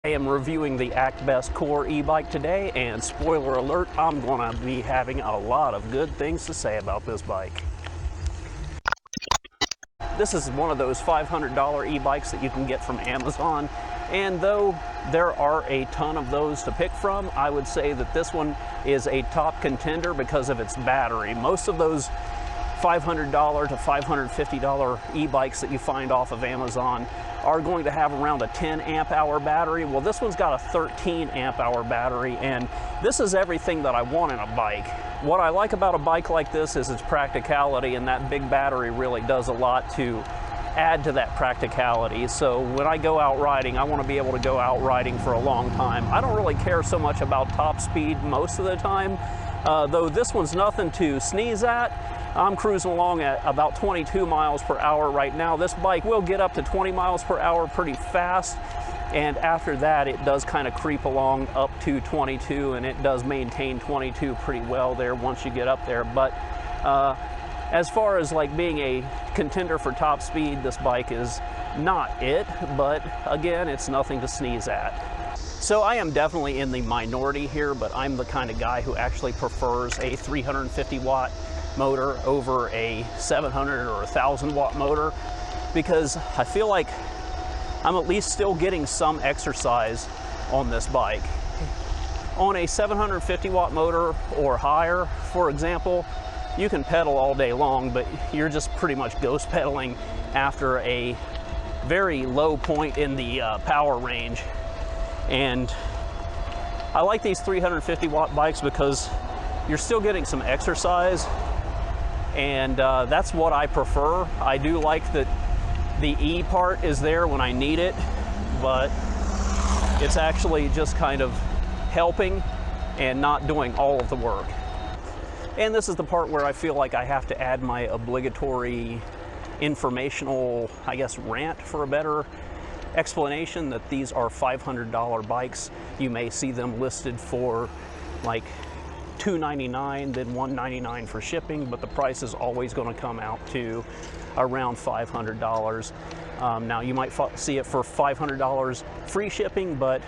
I am reviewing the Actbest Core e-bike today, and spoiler alert, I'm going to be having a lot of good things to say about this bike. This is one of those $500 e-bikes that you can get from Amazon, and though there are a ton of those to pick from, I would say that this one is a top contender because of its battery. Most of those $500 to $550 e-bikes that you find off of Amazon are going to have around a 10 amp hour battery. Well, this one's got a 13 amp hour battery, and this is everything that I want in a bike. What I like about a bike like this is its practicality, and that big battery really does a lot to add to that practicality. So when I go out riding, I want to be able to go out riding for a long time. I don't really care so much about top speed most of the time, though this one's nothing to sneeze at. I'm cruising along at about 22 miles per hour right now. This bike will get up to 20 miles per hour pretty fast, and after that it does kind of creep along up to 22, and it does maintain 22 pretty well there once you get up there. But as far as like being a contender for top speed, this bike is not it, but again, it's nothing to sneeze at. So I am definitely in the minority here, but I'm the kind of guy who actually prefers a 350 watt motor over a 700 or 1000 watt motor, because I feel like I'm at least still getting some exercise on this bike. On a 750 watt motor or higher, for example, you can pedal all day long, but you're just pretty much ghost pedaling after a very low point in the power range. And I like these 350 watt bikes because you're still getting some exercise, and that's what I prefer. I do like that the E part is there when I need it, but it's actually just kind of helping and not doing all of the work. And this is the part where I feel like I have to add my obligatory informational, I guess, rant for a better explanation, that these are $500 bikes. You may see them listed for like $299, then $199 for shipping, but the price is always going to come out to around $500. Now you might see it for $500 free shipping, but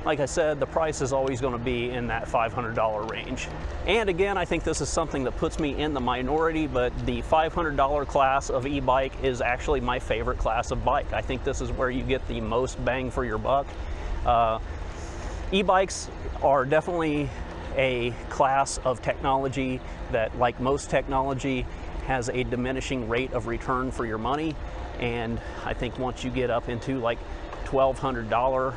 like I said, the price is always going to be in that $500 range. And again, I think this is something that puts me in the minority, but the $500 class of e-bike is actually my favorite class of bike. I think this is where you get the most bang for your buck. E-bikes are definitely a class of technology that, like most technology, has a diminishing rate of return for your money. And I think once you get up into like $1,200,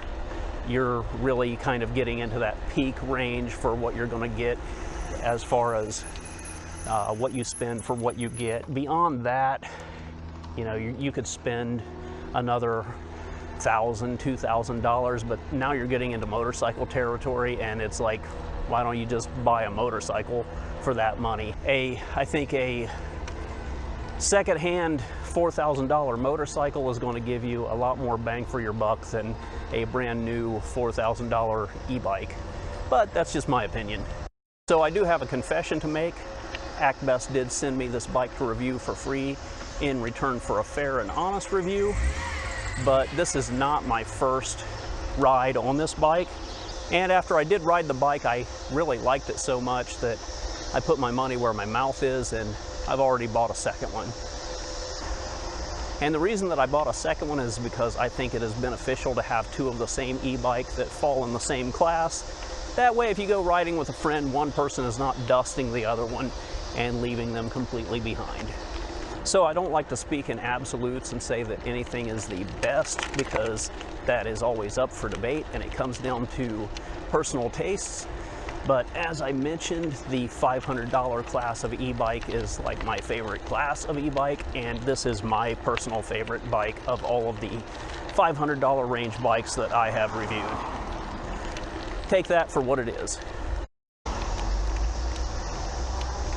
you're really kind of getting into that peak range for what you're going to get as far as what you spend for what you get. Beyond that, you know, you could spend another $1,000, $2,000, but now you're getting into motorcycle territory, and it's like, why don't you just buy a motorcycle for that money? I think a secondhand $4,000 motorcycle is going to give you a lot more bang for your buck than a brand new $4,000 e-bike. But that's just my opinion. So I do have a confession to make. Actbest did send me this bike to review for free in return for a fair and honest review, but this is not my first ride on this bike. And after I did ride the bike, I really liked it so much that I put my money where my mouth is, and I've already bought a second one. And the reason that I bought a second one is because I think it is beneficial to have two of the same e-bike that fall in the same class. That way, if you go riding with a friend, one person is not dusting the other one and leaving them completely behind. So I don't like to speak in absolutes and say that anything is the best, because that is always up for debate and it comes down to personal tastes. But as I mentioned, the $500 class of e-bike is like my favorite class of e-bike, and this is my personal favorite bike of all of the $500 range bikes that I have reviewed. Take that for what it is.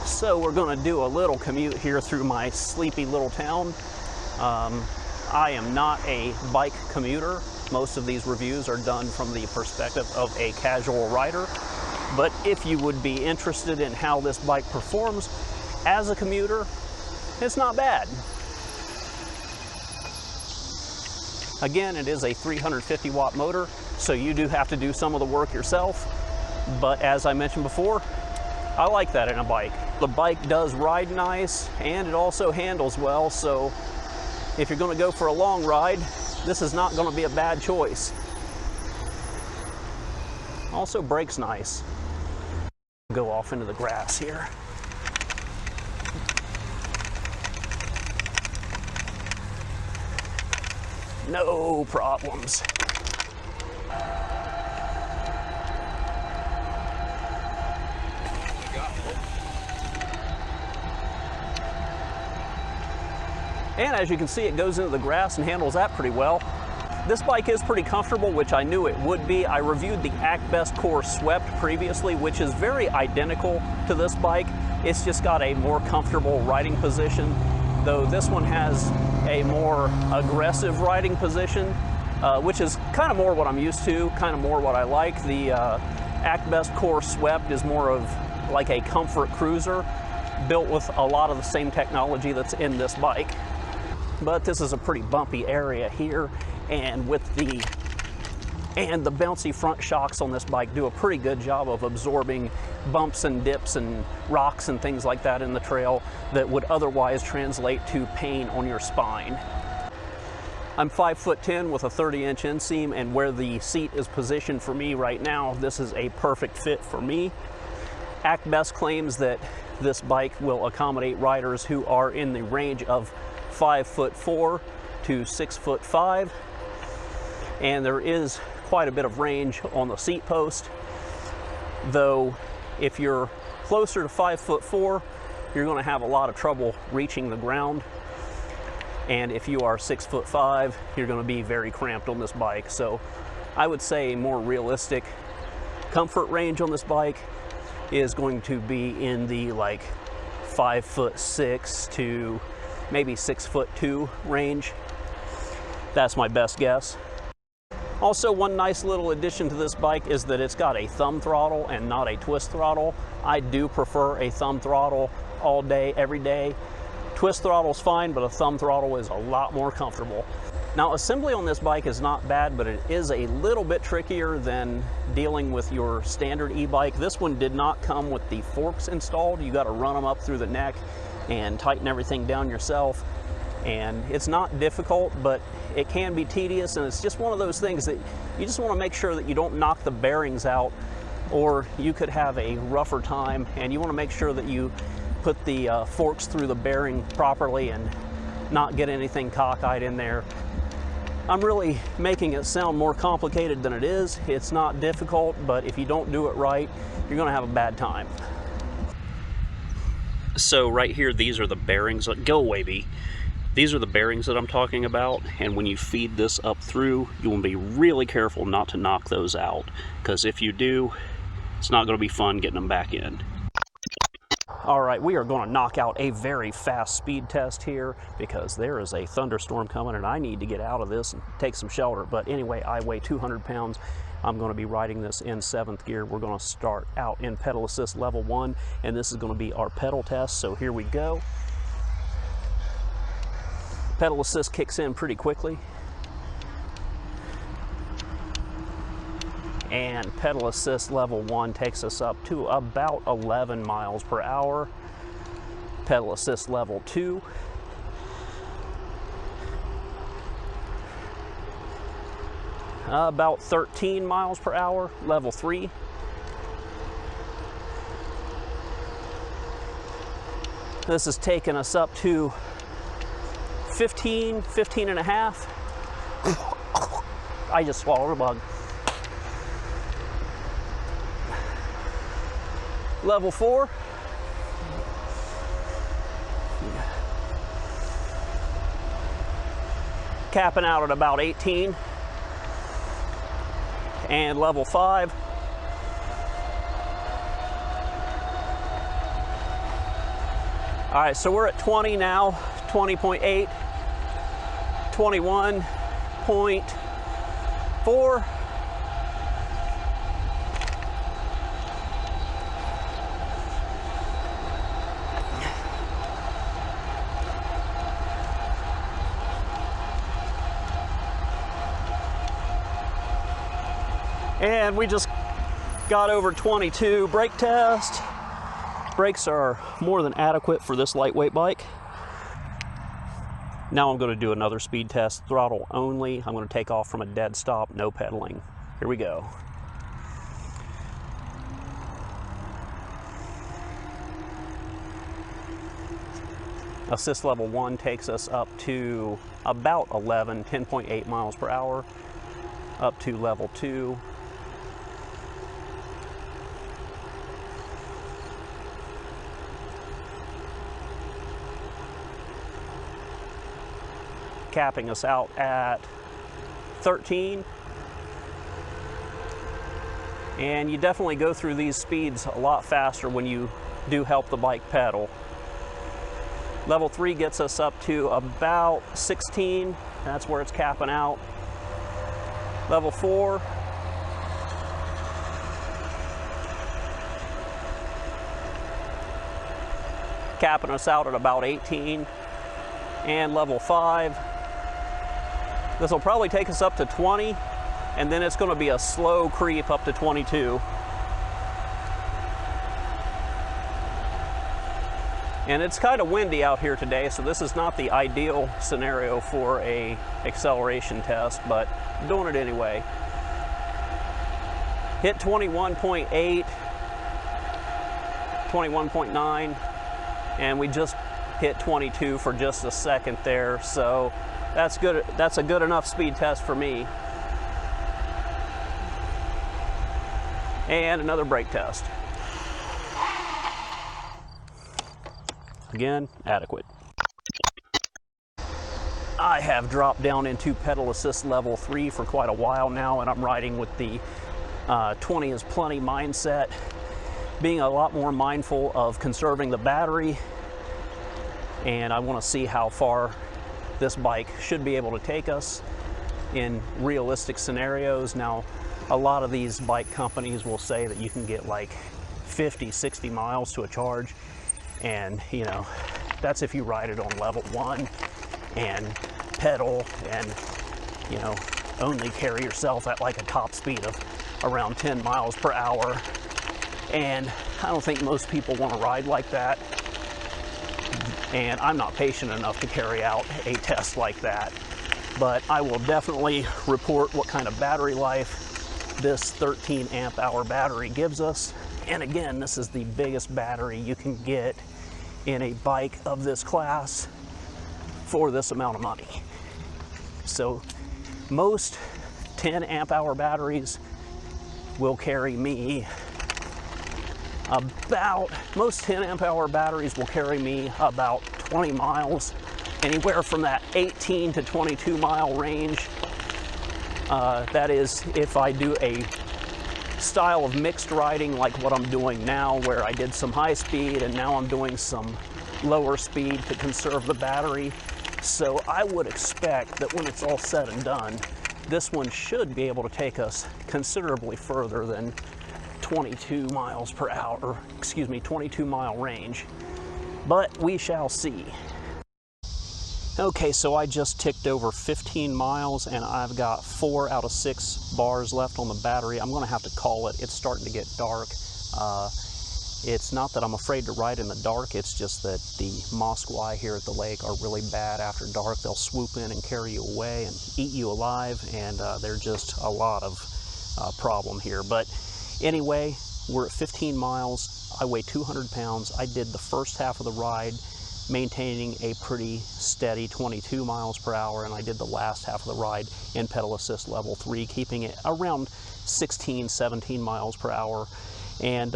So we're going to do a little commute here through my sleepy little town. I am not a bike commuter. Most of these reviews are done from the perspective of a casual rider. But if you would be interested in how this bike performs as a commuter, it's not bad. Again, it is a 350 watt motor, so you do have to do some of the work yourself. But as I mentioned before, I like that in a bike. The bike does ride nice, and it also handles well, so if you're going to go for a long ride, this is not going to be a bad choice. Also brakes nice. Go off into the grass here. No problems. And as you can see, it goes into the grass and handles that pretty well. This bike is pretty comfortable, which I knew it would be. I reviewed the Actbest Core Swept previously, which is very identical to this bike. It's just got a more comfortable riding position, though this one has a more aggressive riding position, which is kind of more what I'm used to, kind of more what I like. The Actbest Core Swept is more of like a comfort cruiser, built with a lot of the same technology that's in this bike. But this is a pretty bumpy area here, and with the bouncy front shocks on this bike do a pretty good job of absorbing bumps and dips and rocks and things like that in the trail that would otherwise translate to pain on your spine. I'm 5'10" with a 30-inch inseam, and where the seat is positioned for me right now, this is a perfect fit for me. Actbest claims that this bike will accommodate riders who are in the range of 5'4" to 6'5", and there is quite a bit of range on the seat post, though if you're closer to 5'4", you're going to have a lot of trouble reaching the ground, and if you are 6'5", you're going to be very cramped on this bike. So I would say a more realistic comfort range on this bike is going to be in the like 5'6" to maybe 6'2" range. That's my best guess. Also, one nice little addition to this bike is that it's got a thumb throttle and not a twist throttle. I do prefer a thumb throttle all day, every day. Twist throttle's fine, but a thumb throttle is a lot more comfortable. Now, assembly on this bike is not bad, but it is a little bit trickier than dealing with your standard e-bike. This one did not come with the forks installed. You got to run them up through the neck and tighten everything down yourself. And it's not difficult, but it can be tedious, and it's just one of those things that you just want to make sure that you don't knock the bearings out, or you could have a rougher time, and you want to make sure that you put the forks through the bearing properly and not get anything cockeyed in there. I'm really making it sound more complicated than it is. It's not difficult, but if you don't do it right, you're going to have a bad time. So right here, these are the bearings. Go away, Bee. These are the bearings that I'm talking about, and when you feed this up through, you want to be really careful not to knock those out, because if you do, it's not going to be fun getting them back in. All right, we are going to knock out a very fast speed test here because there is a thunderstorm coming and I need to get out of this and take some shelter. But anyway, I weigh 200 pounds. I'm going to be riding this in 7th gear. We're going to start out in pedal assist level 1, and this is going to be our pedal test. So here we go. Pedal assist kicks in pretty quickly. And pedal assist level 1 takes us up to about 11 miles per hour. Pedal assist level 2. About 13 miles per hour. Level 3. This has taken us up to 15 and a half. I just swallowed a bug. Level 4. Capping out at about 18. And level 5. All right, so we're at 20 now, 20.8, 21.4. And we just got over 22 brake test. Brakes are more than adequate for this lightweight bike. Now I'm going to do another speed test, throttle only. I'm going to take off from a dead stop, no pedaling. Here we go. Assist level 1 takes us up to about 11, 10.8 miles per hour, up to level 2. Capping us out at 13. And you definitely go through these speeds a lot faster when you do help the bike pedal. Level 3 gets us up to about 16. That's where it's capping out. Level 4. Capping us out at about 18. And level 5. This will probably take us up to 20, and then it's going to be a slow creep up to 22. And it's kind of windy out here today, so this is not the ideal scenario for a acceleration test, but I'm doing it anyway. Hit 21.8, 21.9, and we just hit 22 for just a second there, so that's good. That's a good enough speed test for me. And another brake test. Again, adequate. I have dropped down into pedal assist level 3 for quite a while now, and I'm riding with the 20 is plenty mindset, being a lot more mindful of conserving the battery, and I want to see how far this bike should be able to take us in realistic scenarios. Now, a lot of these bike companies will say that you can get like 50, 60 miles to a charge. And, you know, that's if you ride it on level 1 and pedal and, you know, only carry yourself at like a top speed of around 10 miles per hour. And I don't think most people want to ride like that. And I'm not patient enough to carry out a test like that. But I will definitely report what kind of battery life this 13 amp hour battery gives us. And again, this is the biggest battery you can get in a bike of this class for this amount of money. So most 10 amp hour batteries will carry me about 20 miles, anywhere from that 18 to 22 mile range. That is if I do a style of mixed riding like what I'm doing now, where I did some high speed and now I'm doing some lower speed to conserve the battery. So I would expect that when it's all said and done, this one should be able to take us considerably further than 22 miles per hour, 22 mile range, but we shall see. Okay, so I just ticked over 15 miles and I've got 4 out of 6 bars left on the battery. I'm gonna have to call it. It's starting to get dark. It's not that I'm afraid to ride in the dark, it's just that the Musquash here at the lake are really bad after dark. They'll swoop in and carry you away and eat you alive, and they're just a lot of problem here. But anyway, we're at 15 miles. I weigh 200 pounds. I did the first half of the ride maintaining a pretty steady 22 miles per hour, and I did the last half of the ride in pedal assist level 3, keeping it around 16, 17 miles per hour. And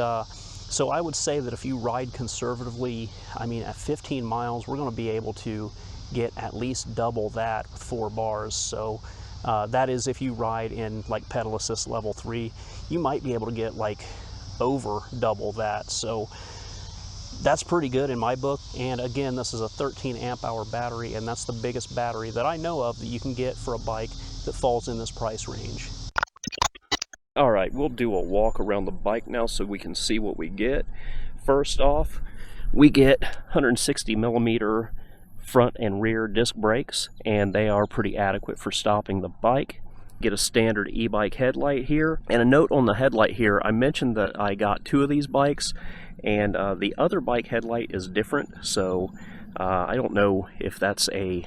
so I would say that if you ride conservatively, I mean, at 15 miles, we're going to be able to get at least double that with 4 bars. So that is if you ride in like pedal assist level 3, you might be able to get like over double that. So that's pretty good in my book. And again, this is a 13 amp hour battery, and that's the biggest battery that I know of that you can get for a bike that falls in this price range. All right, we'll do a walk around the bike now so we can see what we get. First off, we get 160 millimeter front and rear disc brakes, and they are pretty adequate for stopping the bike. get a standard e-bike headlight here. And a note on the headlight here, I mentioned that I got 2 of these bikes, and the other bike headlight is different, so I don't know if that's a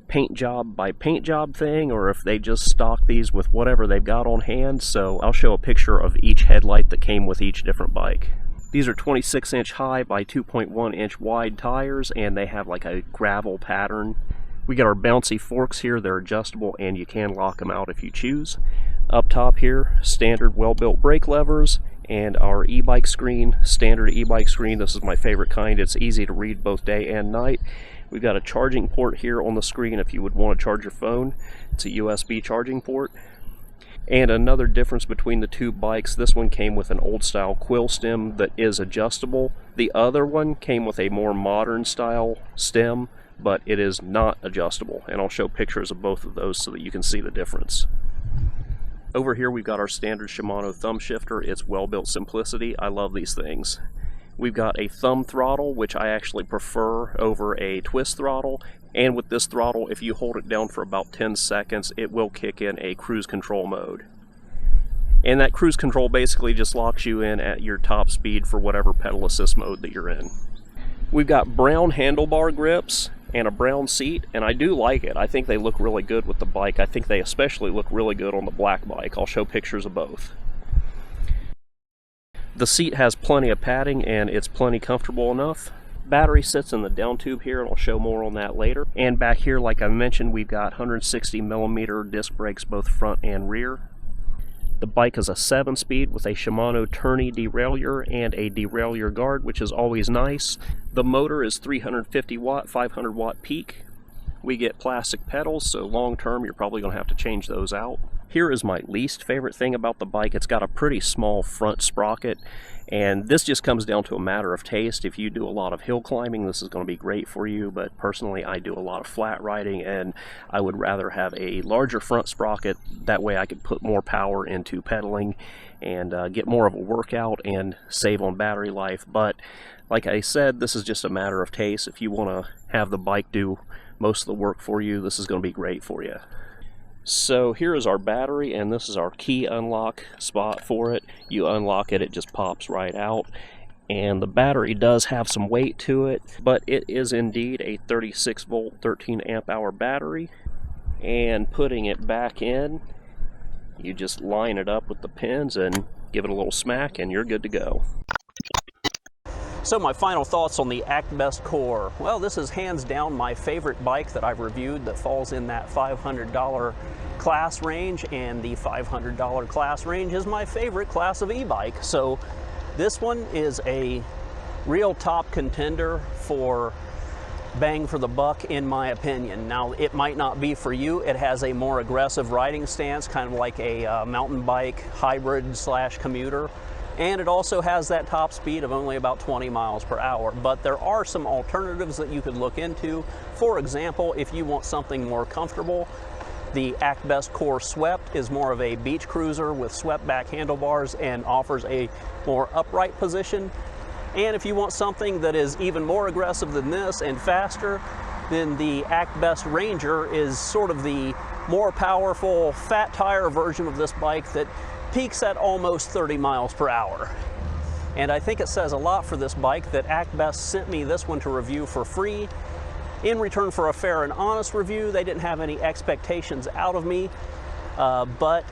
paint job by paint job thing or if they just stock these with whatever they've got on hand. So I'll show a picture of each headlight that came with each different bike. These are 26-inch high by 2.1-inch wide tires, and they have like a gravel pattern. We got our bouncy forks here. They're adjustable and you can lock them out if you choose. Up top here, standard well-built brake levers, and our e-bike screen, standard e-bike screen. This is my favorite kind. It's easy to read both day and night. We've got a charging port here on the screen if you would want to charge your phone. It's a USB charging port. And another difference between the 2 bikes, this one came with an old style quill stem that is adjustable. The other one came with a more modern style stem, but it is not adjustable. And I'll show pictures of both of those so that you can see the difference. Over here we've got our standard Shimano thumb shifter. It's well-built simplicity. I love these things. We've got a thumb throttle, which I actually prefer over a twist throttle. And with this throttle, if you hold it down for about 10 seconds, it will kick in a cruise control mode. And that cruise control basically just locks you in at your top speed for whatever pedal assist mode that you're in. We've got brown handlebar grips and a brown seat, and I do like it. I think they look really good with the bike. I think they especially look really good on the black bike. I'll show pictures of both. The seat has plenty of padding and it's plenty comfortable enough. Battery sits in the down tube here, and I'll show more on that later. And back here, like I mentioned, we've got 160mm disc brakes both front and rear. The bike is a 7-speed with a Shimano tourney derailleur and a derailleur guard, which is always nice. The motor is 350 watt, 500 watt peak. We get plastic pedals, so long term you're probably going to have to change those out. Here is my least favorite thing about the bike. It's got a pretty small front sprocket, and this just comes down to a matter of taste. If you do a lot of hill climbing, this is going to be great for you, but personally I do a lot of flat riding and I would rather have a larger front sprocket. That way I could put more power into pedaling and get more of a workout and save on battery life. But like I said, this is just a matter of taste. If you want to have the bike do most of the work for you, this is going to be great for you. So here is our battery, and this is our key unlock spot for it. You unlock it, it just pops right out. And the battery does have some weight to it, but it is indeed a 36 volt 13 amp hour battery. And putting it back in, you just line it up with the pins and give it a little smack and you're good to go. So my final thoughts on the Actbest Core. Well, this is hands down my favorite bike that I've reviewed that falls in that $500 class range, and the $500 class range is my favorite class of e-bike. So this one is a real top contender for bang for the buck, in my opinion. Now, it might not be for you. It has a more aggressive riding stance, kind of like a mountain bike hybrid slash commuter. And it also has that top speed of only about 20 miles per hour. But there are some alternatives that you could look into. For example, if you want something more comfortable, the Actbest Core Swept is more of a beach cruiser with swept back handlebars and offers a more upright position. And if you want something that is even more aggressive than this and faster, then the Actbest Ranger is sort of the more powerful fat tire version of this bike that peaks at almost 30 miles per hour. And I think it says a lot for this bike that Actbest sent me this one to review for free. In return for a fair and honest review, they didn't have any expectations out of me, but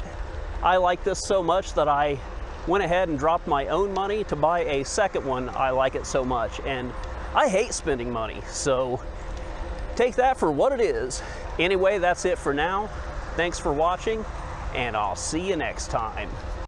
I like this so much that I went ahead and dropped my own money to buy a second one. I like it so much, and I hate spending money, so take that for what it is. Anyway, that's it for now. Thanks for watching, and I'll see you next time.